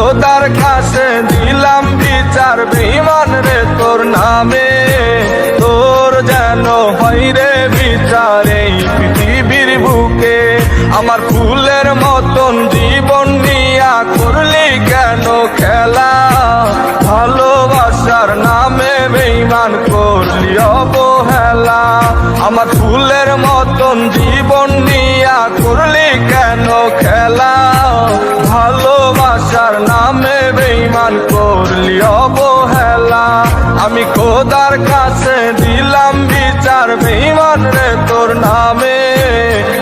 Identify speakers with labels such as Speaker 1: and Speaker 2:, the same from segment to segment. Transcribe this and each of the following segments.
Speaker 1: খোদার কাছে দিলাম বিচার বেঈমান রে তোর নামে, তোর যেন হয় রে বিচার এই পৃথিবীর বুকে। আমার ফুলের মতন জীবন নিয়া করলি কেন খেলা, ভালোবাসার নামে বেঈমান করলি অবহেলা। আমার ফুলের মতন জীবন নিয়া করলি কেন খেলা, ভালোবাসার নামে বেঈমান করলি অবহেলা। আমি খোদার কাছে দিলাম বিচার বেঈমান রে তোর নামে,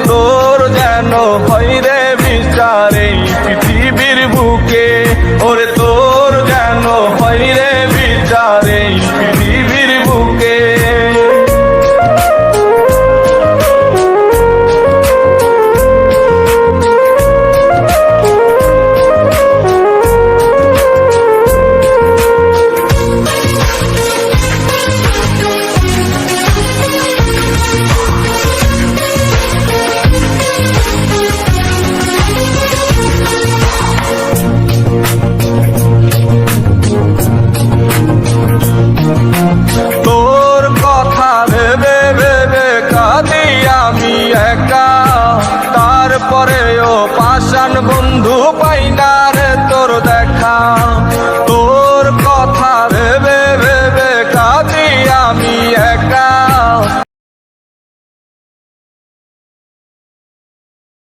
Speaker 1: তোর যেন হয় রে বিচার এই পৃথিবীর বুকে। ওরে তোর যেন হয় রে বিচার এই পৃথিবীর বুকে। তোর কথা ভেবে ভেবে কাঁদি আমি একা, তারপরেও পাষাণ বন্ধু পাই না রে তোর দেখা। তোর